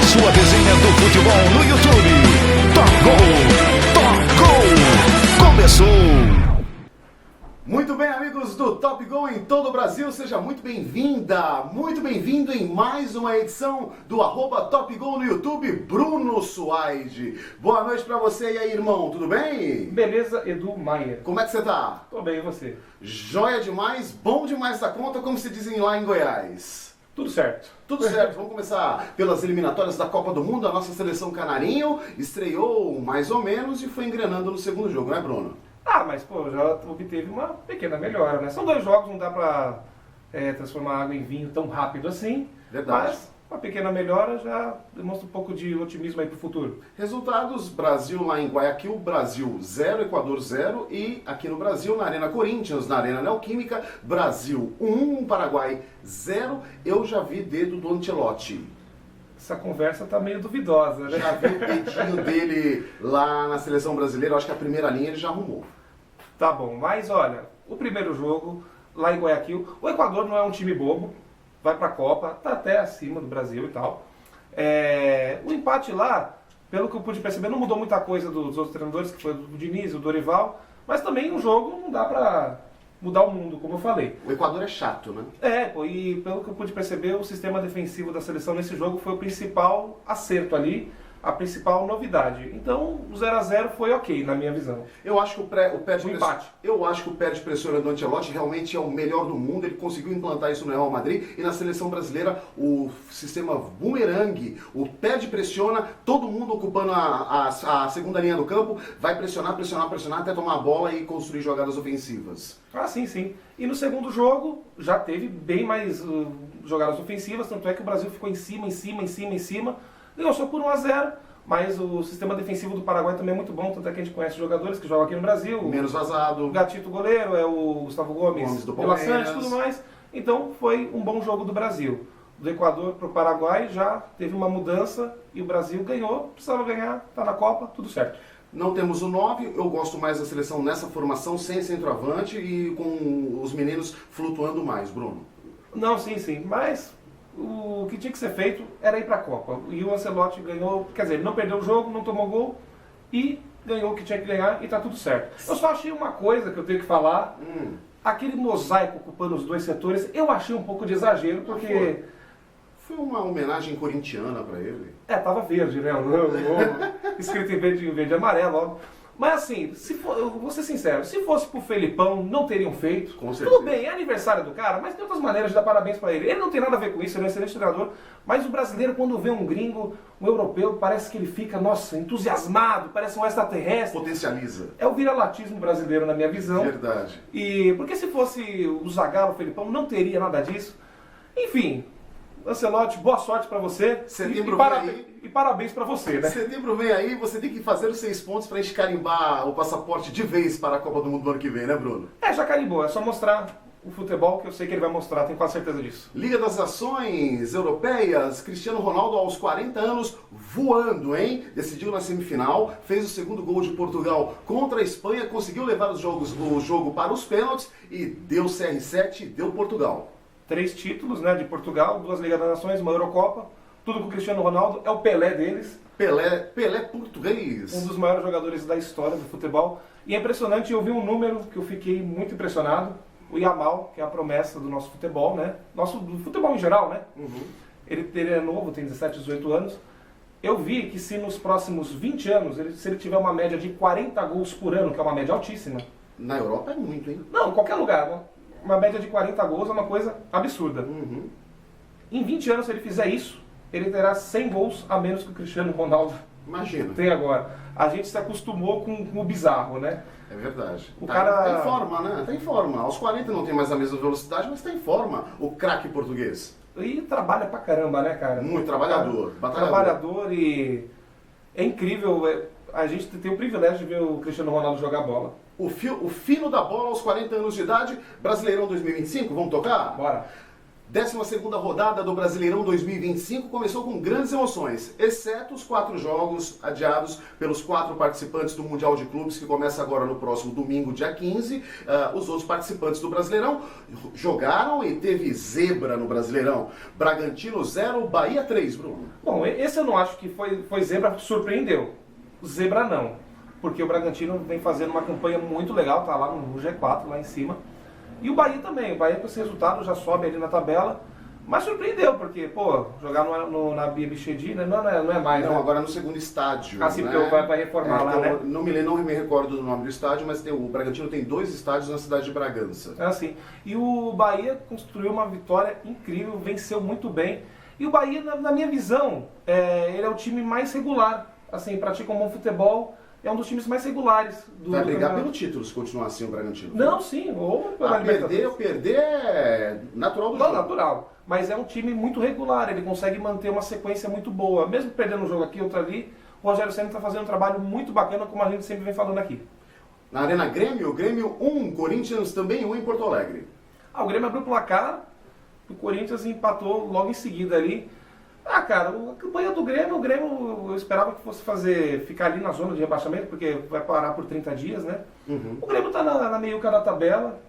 sua resenha do futebol no YouTube. Top Gol começou! Muito bem, amigos do Top Gol em todo o Brasil, seja muito bem-vinda, muito bem-vindo em mais uma edição do @Top Gol no YouTube, Bruno Suaide. Boa noite pra você e aí, irmão, tudo bem? Beleza, Edu Maier. Como é que você tá? Tô bem, e você? Joia demais, bom demais da conta, como se dizem lá em Goiás. Tudo certo. Tudo certo, vamos começar pelas eliminatórias da Copa do Mundo. A nossa seleção canarinho estreou mais ou menos e foi engrenando no segundo jogo, né, Bruno? Mas pô, já obteve uma pequena melhora, né? São 2 jogos, não dá pra transformar água em vinho tão rápido assim. Verdade. Mas uma pequena melhora já demonstra um pouco de otimismo aí pro futuro. Resultados: Brasil lá em Guayaquil, Brasil 0, Equador 0. E aqui no Brasil, na Arena Corinthians, na Arena Neoquímica, Brasil 1, Paraguai 0. Eu já vi dedo do Ancelotti. Essa conversa tá meio duvidosa, né? Já vi o dedinho dele lá na seleção brasileira. Eu acho que a primeira linha ele já arrumou. Tá bom, mas olha, o primeiro jogo lá em Guayaquil, o Equador não é um time bobo, vai pra Copa, tá até acima do Brasil e tal. O empate lá, pelo que eu pude perceber, não mudou muita coisa dos outros treinadores, que foi o Diniz, o Dorival, mas também um jogo não dá pra mudar o mundo, como eu falei. O Equador é chato, né? E pelo que eu pude perceber, o sistema defensivo da seleção nesse jogo foi o principal acerto ali, a principal novidade. Então, o 0-0 foi ok, na minha visão. Eu acho que empate. Eu acho que o pé de pressão do Ancelotti realmente é o melhor do mundo. Ele conseguiu implantar isso no Real Madrid e na seleção brasileira o sistema bumerangue, o pé de pressiona, todo mundo ocupando a segunda linha do campo, vai pressionar até tomar a bola e construir jogadas ofensivas. Sim. E no segundo jogo já teve bem mais jogadas ofensivas, tanto é que o Brasil ficou em cima. Ganhou só por 1-0, mas o sistema defensivo do Paraguai também é muito bom, tanto é que a gente conhece jogadores que jogam aqui no Brasil. Menos vazado. O Gatito goleiro, o Gustavo Gomes do Vila Palmeiras. Sante e tudo mais. Então foi um bom jogo do Brasil. Do Equador para o Paraguai já teve uma mudança e o Brasil ganhou, precisava ganhar, está na Copa, tudo certo. Não temos o 9, eu gosto mais da seleção nessa formação, sem centroavante e com os meninos flutuando mais, Bruno. Não, sim, mas o que tinha que ser feito era ir para a Copa. E o Ancelotti ganhou, quer dizer, ele não perdeu o jogo, não tomou gol e ganhou o que tinha que ganhar e tá tudo certo. Eu só achei uma coisa que eu tenho que falar, aquele mosaico ocupando os 2 setores, eu achei um pouco de exagero, porque Foi uma homenagem corintiana para ele. tava verde, né? Escrito em verde e amarelo, ó. Mas assim, eu vou ser sincero, se fosse pro Felipão, não teriam feito. Com certeza. Tudo bem, é aniversário do cara, mas tem outras maneiras de dar parabéns pra ele. Ele não tem nada a ver com isso, ele é um excelente treinador, mas o brasileiro, quando vê um gringo, um europeu, parece que ele fica, nossa, entusiasmado, parece um extraterrestre. Potencializa. É o viralatismo brasileiro, na minha visão. Verdade. Porque se fosse o Zagallo, o Felipão, não teria nada disso. Enfim, Ancelotti, boa sorte pra você. Setembro E parabéns pra você, né? Setembro vem aí, você tem que fazer os 6 pontos pra gente carimbar o passaporte de vez para a Copa do Mundo do ano que vem, né, Bruno? Já carimbou, é só mostrar o futebol que eu sei que ele vai mostrar, tenho quase certeza disso. Liga das Nações Europeias, Cristiano Ronaldo aos 40 anos, voando, hein? Decidiu na semifinal, fez o segundo gol de Portugal contra a Espanha, conseguiu levar o jogo para os pênaltis e deu CR7 e deu Portugal. 3 títulos, né, de Portugal, 2 Ligas das Nações, uma Eurocopa, tudo com o Cristiano Ronaldo, é o Pelé deles. Pelé português. Um dos maiores jogadores da história do futebol. E é impressionante, eu vi um número que eu fiquei muito impressionado, o Yamal, que é a promessa do nosso futebol, né? Do futebol em geral, né? Ele é novo, tem 17, 18 anos. Eu vi que se nos próximos 20 anos, se ele tiver uma média de 40 gols por ano, que é uma média altíssima. Na Europa é muito, hein? Não, em qualquer lugar, né? Uma média de 40 gols é uma coisa absurda. Em 20 anos, se ele fizer isso, ele terá 100 gols a menos que o Cristiano Ronaldo Imagina. tem agora. A gente se acostumou com o bizarro, né? É verdade. O Tá cara em forma, né? Tá em forma. Aos 40 não tem mais a mesma velocidade, mas tá em forma. O craque português. E trabalha pra caramba, né, cara? Muito trabalhador. Batalhador. Trabalhador e é incrível. A gente tem o privilégio de ver o Cristiano Ronaldo jogar bola. O fino da bola aos 40 anos de idade, Brasileirão 2025, vamos tocar? Bora. 12ª rodada do Brasileirão 2025 começou com grandes emoções, exceto os 4 jogos adiados pelos 4 participantes do Mundial de Clubes, que começa agora no próximo domingo, dia 15. Os outros participantes do Brasileirão jogaram e teve zebra no Brasileirão. Bragantino 0, Bahia 3, Bruno. Bom, esse eu não acho que foi zebra, surpreendeu. Zebra não, porque o Bragantino vem fazendo uma campanha muito legal, tá lá no G4, lá em cima. E o Bahia também, o Bahia com esse resultado já sobe ali na tabela, mas surpreendeu, porque, pô, jogar na Bia Bichedi, né? não é mais, Não, né? agora no segundo estádio. Assim, né? porque vai reformar lá, né? Não me recordo do nome do estádio, mas o Bragantino tem 2 estádios na cidade de Bragança. É assim. E o Bahia construiu uma vitória incrível, venceu muito bem. E o Bahia, na minha visão, ele é o time mais regular, assim, pratica um bom futebol. É um dos times mais regulares do Vai brigar campeonato. pelo título se continuar assim o Bragantino. Não, sim, ou pela Libertadores. Perder é natural do Não, jogo. natural. Mas é um time muito regular, ele consegue manter uma sequência muito boa. Mesmo perdendo um jogo aqui, outro ali, o Rogério Ceni está fazendo um trabalho muito bacana, como a gente sempre vem falando aqui. Na Arena Grêmio, Grêmio 1, Corinthians também 1 em Porto Alegre. O Grêmio abriu o placar, o Corinthians empatou logo em seguida ali. Cara, a campanha do Grêmio, eu esperava que fosse ficar ali na zona de rebaixamento, porque vai parar por 30 dias, né? O Grêmio tá na meiuca da tabela,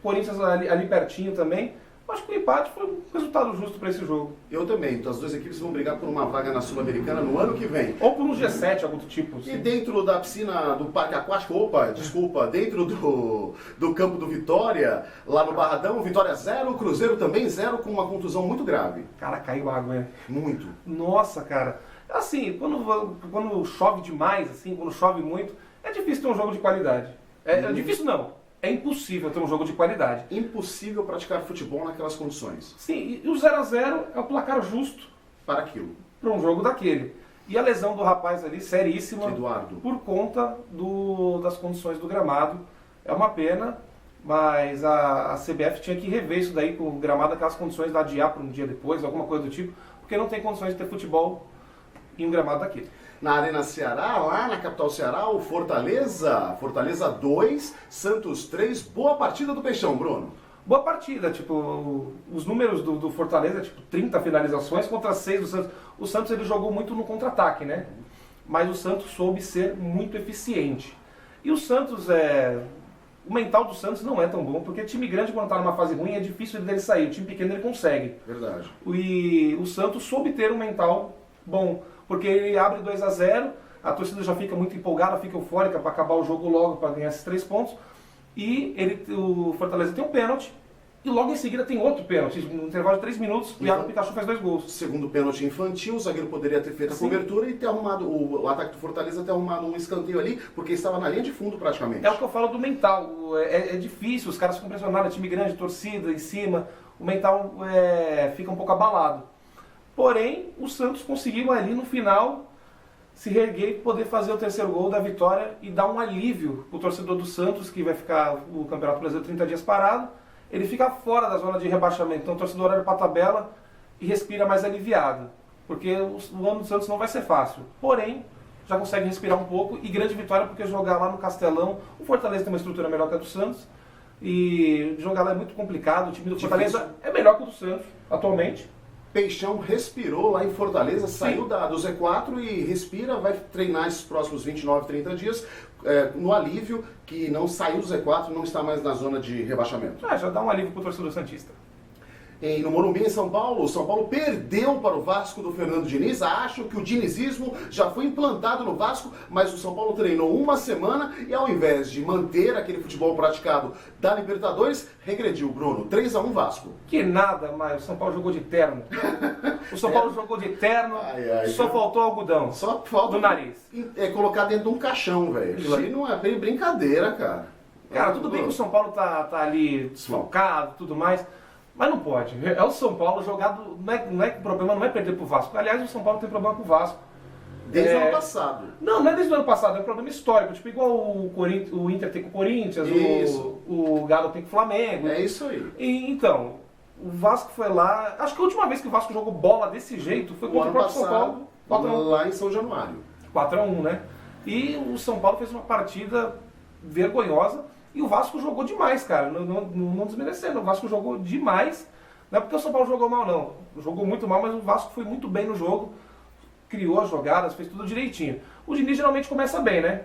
Corinthians ali pertinho também. Acho que o empate foi um resultado justo para esse jogo. Eu também. Então as duas equipes vão brigar por uma vaga na Sul-Americana no ano que vem. Ou por um G7, algum tipo. E Assim. dentro da piscina do Parque Aquático, dentro do campo do Vitória, lá no Barradão, Vitória 0, Cruzeiro também 0, com uma contusão muito grave. Cara, caiu água, né? Muito. Nossa, cara. Assim, quando chove demais, assim, quando chove muito, é difícil ter um jogo de qualidade. É difícil não. É impossível ter um jogo de qualidade. Impossível praticar futebol naquelas condições. Sim, e o 0x0 é o placar justo Para aquilo. para um jogo daquele. E a lesão do rapaz ali, seríssima, Eduardo. por conta das condições do gramado. É uma pena, mas a CBF tinha que rever isso daí com o gramado, aquelas condições de adiar para um dia depois, alguma coisa do tipo, porque não tem condições de ter futebol em um gramado daquele. Na Arena Ceará, lá na capital Ceará, o Fortaleza 2, Santos 3, boa partida do Peixão, Bruno. Boa partida, tipo, os números do Fortaleza, tipo, 30 finalizações contra 6 do Santos. O Santos ele jogou muito no contra-ataque, né? Mas o Santos soube ser muito eficiente. E o Santos, o mental do Santos não é tão bom, porque time grande quando está numa fase ruim é difícil dele sair, o time pequeno ele consegue. Verdade. E o Santos soube ter um mental bom, porque ele abre 2x0, a torcida já fica muito empolgada, fica eufórica para acabar o jogo logo, para ganhar esses 3 pontos. E o Fortaleza tem um pênalti, e logo em seguida tem outro pênalti. No intervalo de 3 minutos, o Iago Pikachu faz 2 gols. Segundo pênalti infantil, o zagueiro poderia ter feito a Sim. cobertura e ter arrumado, o ataque do Fortaleza ter arrumado um escanteio ali, porque estava na linha de fundo praticamente. É o que eu falo do mental. É difícil, os caras ficam pressionados, time grande, torcida em cima, o mental fica um pouco abalado. Porém, o Santos conseguiu ali no final se reerguer e poder fazer o 3º gol da vitória e dar um alívio para o torcedor do Santos, que vai ficar o Campeonato Brasileiro 30 dias parado. Ele fica fora da zona de rebaixamento, então o torcedor olha para a tabela e respira mais aliviado, porque o ano do Santos não vai ser fácil. Porém, já consegue respirar um pouco e grande vitória porque jogar lá no Castelão, o Fortaleza tem uma estrutura melhor que a do Santos e jogar lá é muito complicado. O time do Fortaleza é melhor que o do Santos atualmente. Peixão respirou lá em Fortaleza, saiu do Z4 e respira, vai treinar esses próximos 29, 30 dias no alívio que não saiu do Z4, não está mais na zona de rebaixamento. Já dá um alívio pro torcedor santista. No Morumbi, em São Paulo, o São Paulo perdeu para o Vasco do Fernando Diniz. Acho que o dinizismo já foi implantado no Vasco, mas o São Paulo treinou uma semana e ao invés de manter aquele futebol praticado da Libertadores, regrediu, Bruno. 3-1 Vasco. Que nada, mas o São Paulo jogou de terno. O São Paulo jogou de terno, só faltou algodão. Só falta do nariz. Colocar dentro de um caixão, velho. Aquilo ali não é brincadeira, cara. Cara, tudo bem que o São Paulo tá ali desfalcado, tudo mais, mas não pode. É o São Paulo jogado. O problema não é perder pro Vasco. Aliás, o São Paulo tem problema com o Vasco. Desde o ano passado. Não é desde o ano passado, é um problema histórico. Tipo, igual o Inter tem com o Corinthians, o Galo tem com o Flamengo. É isso aí. Então, o Vasco foi lá. Acho que a última vez que o Vasco jogou bola desse jeito foi contra o próprio São Paulo. 4-1. Lá em São Januário. 4-1, né? E o São Paulo fez uma partida vergonhosa. E o Vasco jogou demais, cara. Não desmerecendo. O Vasco jogou demais. Não é porque o São Paulo jogou mal, não. Jogou muito mal, mas o Vasco foi muito bem no jogo. Criou as jogadas, fez tudo direitinho. O Diniz geralmente começa bem, né?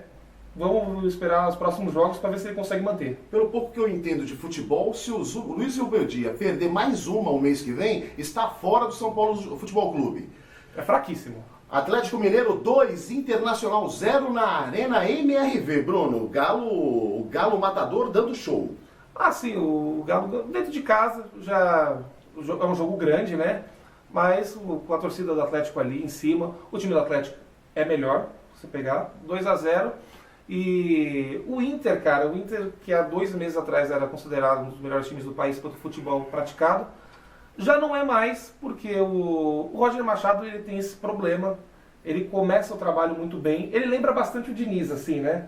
Vamos esperar os próximos jogos para ver se ele consegue manter. Pelo pouco que eu entendo de futebol, se o Luiz Uberdia perder mais uma o mês que vem, está fora do São Paulo Futebol Clube. É fraquíssimo. Atlético Mineiro 2, Internacional 0 na Arena MRV. Bruno, o Galo Matador dando show. Ah, sim, o Galo dentro de casa já é um jogo grande, né? Mas com a torcida do Atlético ali em cima, o time do Atlético é melhor, se você pegar, 2-0. E o Inter, cara, o Inter que há 2 meses atrás era considerado um dos melhores times do país pelo futebol praticado, já não é mais, porque o Roger Machado ele tem esse problema, ele começa o trabalho muito bem, ele lembra bastante o Diniz, assim, né?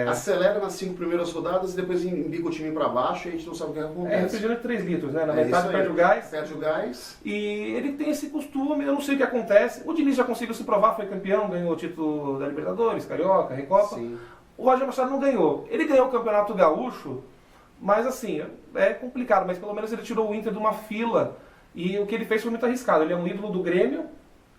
Acelera nas 5 primeiras rodadas e depois embica o time para baixo e a gente não sabe o que acontece. Refrigerante 3 litros, né? Na É metade isso aí. perde o gás. Perde o gás. E ele tem esse costume, eu não sei o que acontece. O Diniz já conseguiu se provar, foi campeão, ganhou o título da Libertadores, Carioca, Recopa. Sim. O Roger Machado não ganhou. Ele ganhou o Campeonato Gaúcho, mas assim, é complicado. Mas pelo menos ele tirou o Inter de uma fila. E o que ele fez foi muito arriscado. Ele é um ídolo do Grêmio,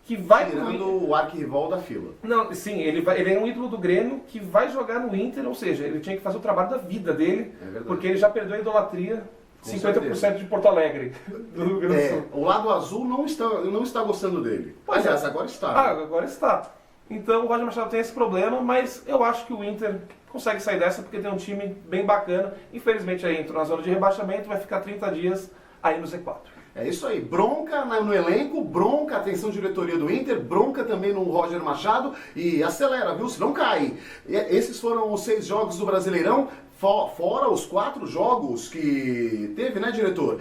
que vai pro Inter. Tirando o arquirrival da fila. Não, sim, ele é um ídolo do Grêmio que vai jogar no Inter, ou seja, ele tinha que fazer o trabalho da vida dele, É verdade. porque ele já perdeu a idolatria, Com 50% certeza. de Porto Alegre, do Rio Grande do Sul. O lado azul não está gostando dele. Pois Aliás, é. agora está. Agora está. Então o Roger Machado tem esse problema, mas eu acho que o Inter consegue sair dessa porque tem um time bem bacana. Infelizmente aí entrou na zona de rebaixamento, vai ficar 30 dias aí no Z4. É isso aí, bronca no elenco, bronca, atenção diretoria do Inter, bronca também no Roger Machado e acelera, viu? Se não cai. Esses foram os 6 jogos do Brasileirão, fora os 4 jogos que teve, né, diretor?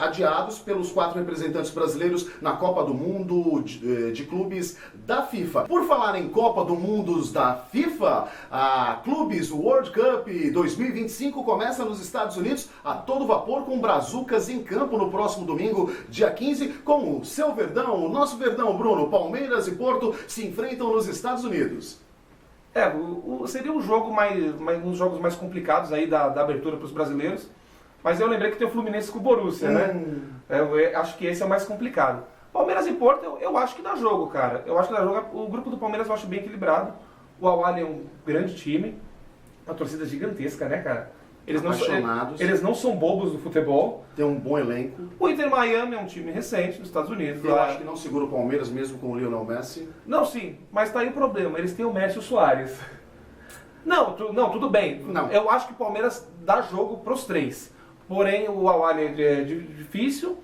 Adiados pelos 4 representantes brasileiros na Copa do Mundo de clubes da FIFA. Por falar em Copa do Mundo da FIFA, a Clubes World Cup 2025 começa nos Estados Unidos a todo vapor com brazucas em campo no próximo domingo, dia 15, com o seu Verdão, o nosso Verdão, Bruno. Palmeiras e Porto se enfrentam nos Estados Unidos. Seria um jogo um dos jogos mais complicados aí da abertura para os brasileiros, mas eu lembrei que tem o Fluminense com o Borussia, né? Eu acho que esse é o mais complicado. Palmeiras e Porto, eu acho que dá jogo, cara. Eu acho que dá jogo. O grupo do Palmeiras eu acho bem equilibrado. O Al-Ahly é um grande time, uma torcida gigantesca, né, cara? Apaixonados. Eles não são bobos do futebol. Tem um bom elenco. O Inter Miami é um time recente nos Estados Unidos. Eu acho que não segura o Palmeiras mesmo com o Lionel Messi. Não, sim, mas tá aí o problema. Eles têm o Messi e o Soares. Não, tudo bem. Não. Eu acho que o Palmeiras dá jogo pros 3. Porém, o Al-Ahly é difícil,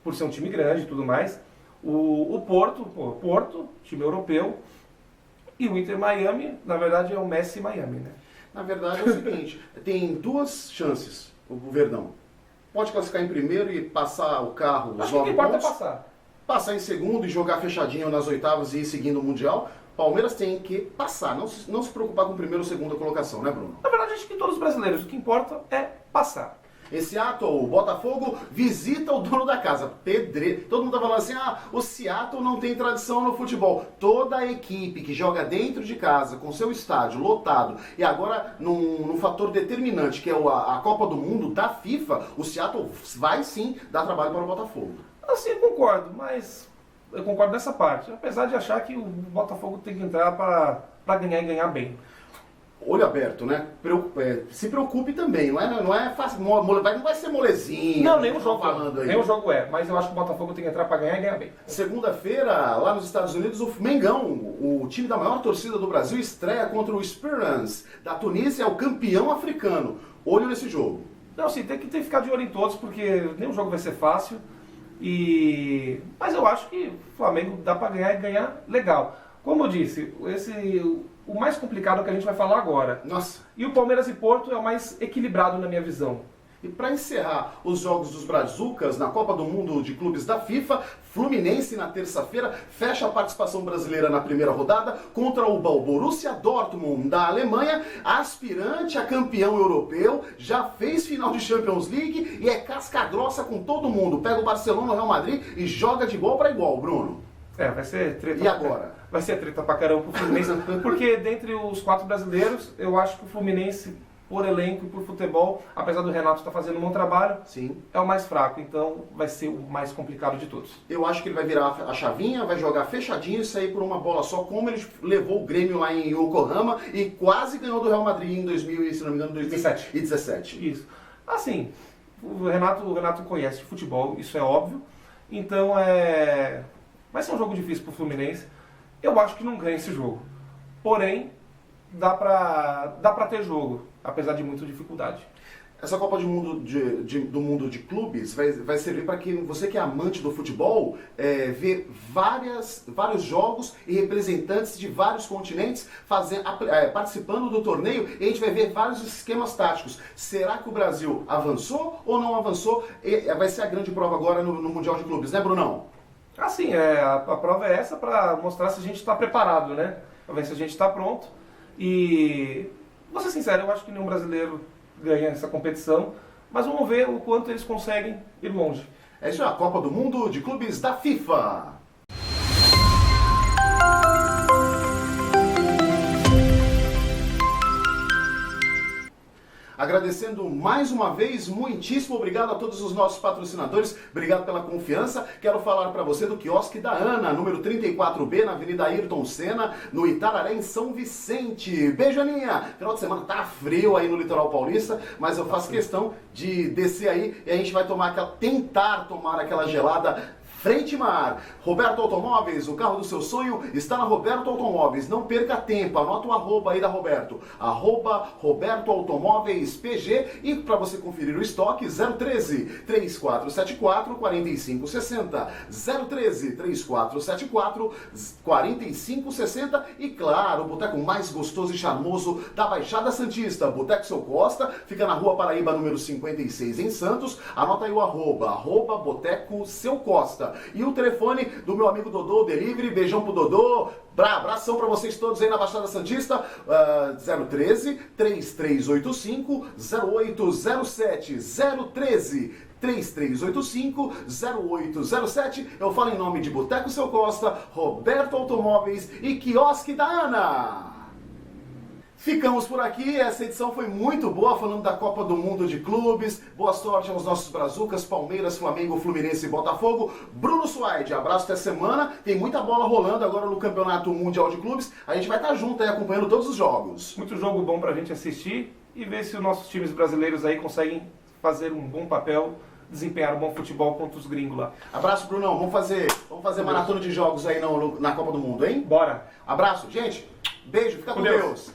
por ser um time grande e tudo mais. O Porto, time europeu. E o Inter Miami, na verdade, é o Messi Miami, né? Na verdade é o seguinte, tem 2 chances o Verdão. Pode classificar em primeiro e passar o carro, os Acho que o que 9 importa é pontos. passar. Passar em segundo e jogar fechadinho nas oitavas e ir seguindo o Mundial. Palmeiras tem que passar, não se preocupar com primeira ou segunda colocação, né, Bruno? Na verdade, acho que todos os brasileiros, o que importa é passar. Esse ato, o Botafogo visita o dono da casa, pedreiro. Todo mundo tá falando assim, o Seattle não tem tradição no futebol. Toda a equipe que joga dentro de casa, com seu estádio lotado, e agora num fator determinante, que é a Copa do Mundo da FIFA, o Seattle vai sim dar trabalho para o Botafogo. Assim, eu concordo, mas eu concordo nessa parte. Apesar de achar que o Botafogo tem que entrar para ganhar e ganhar bem. Olho aberto, né? Se preocupe também, não é fácil, não vai ser molezinha. Não, nenhum jogo falando aí. nenhum jogo é, mas eu acho que o Botafogo tem que entrar para ganhar e ganhar bem. Segunda-feira, lá nos Estados Unidos, o Mengão, o time da maior torcida do Brasil, estreia contra o Esperance da Tunísia, é o campeão africano. Olho nesse jogo. Não, sim, tem que ficar de olho em todos, porque nenhum jogo vai ser fácil. Mas eu acho que o Flamengo dá para ganhar e ganhar legal. Como eu disse, o mais complicado é o que a gente vai falar agora. Nossa. E o Palmeiras e Porto é o mais equilibrado na minha visão. E para encerrar os jogos dos Brazucas na Copa do Mundo de Clubes da FIFA, Fluminense na terça-feira fecha a participação brasileira na primeira rodada contra o Borussia Dortmund da Alemanha, aspirante a campeão europeu, já fez final de Champions League e é casca grossa com todo mundo. Pega o Barcelona, o Real Madrid e joga de igual para igual, Bruno. Vai ser treta. E agora? Vai ser treta pra caramba pro Fluminense, porque dentre os 4 brasileiros, eu acho que o Fluminense por elenco e por futebol, apesar do Renato estar fazendo um bom trabalho, Sim. é o mais fraco, então vai ser o mais complicado de todos. Eu acho que ele vai virar a chavinha, vai jogar fechadinho e sair por uma bola só, como ele levou o Grêmio lá em Yokohama e quase ganhou do Real Madrid em 2000, se não me engano, 2017. Isso. Assim, o Renato conhece de futebol, isso é óbvio, então vai ser um jogo difícil para o Fluminense. Eu acho que não ganha esse jogo, porém dá pra ter jogo, apesar de muita dificuldade. Essa Copa do Mundo de Clubes vai servir para que você que é amante do futebol ver vários jogos e representantes de vários continentes participando do torneio, e a gente vai ver vários esquemas táticos. Será que o Brasil avançou ou não avançou? Vai ser a grande prova agora no Mundial de Clubes, né, Brunão? Assim, a prova é essa para mostrar se a gente está preparado, né? Para ver se a gente está pronto. E, vou ser sincero, eu acho que nenhum brasileiro ganha essa competição, mas vamos ver o quanto eles conseguem ir longe. É isso, a Copa do Mundo de Clubes da FIFA. Agradecendo mais uma vez, muitíssimo obrigado a todos os nossos patrocinadores, obrigado pela confiança. Quero falar para você do quiosque da Ana, número 34B, na Avenida Ayrton Senna, no Itararé, em São Vicente. Beijo, Aninha! Final de semana tá frio aí no litoral paulista, mas eu faço questão de descer aí e a gente vai tentar tomar aquela gelada frente mar. Roberto Automóveis, o carro do seu sonho está na Roberto Automóveis. Não perca tempo, anota o arroba aí da Roberto. Arroba Roberto Automóveis PG. E para você conferir o estoque, 013 3474 4560. 013 3474 4560. E claro, o boteco mais gostoso e charmoso da Baixada Santista, Boteco Seu Costa, fica na Rua Paraíba, número 56, em Santos. Anota aí o arroba Boteco Seu Costa. E o telefone do meu amigo Dodô, Delivery, beijão pro Dodô, abração pra vocês todos aí na Baixada Santista, 013 3385 0807, 013 3385 0807. Eu falo em nome de Boteco Seu Costa, Roberto Automóveis e Quiosque da Ana. Ficamos por aqui, essa edição foi muito boa, falando da Copa do Mundo de Clubes. Boa sorte aos nossos brazucas, Palmeiras, Flamengo, Fluminense e Botafogo. Bruno Suaide, abraço até semana. Tem muita bola rolando agora no Campeonato Mundial de Clubes. A gente vai estar junto aí acompanhando todos os jogos. Muito jogo bom pra gente assistir e ver se os nossos times brasileiros aí conseguem fazer um bom papel, desempenhar um bom futebol contra os gringos lá. Abraço, Brunão. Vamos fazer maratona de jogos aí na Copa do Mundo, hein? Bora! Abraço, gente. Beijo, fica com Deus.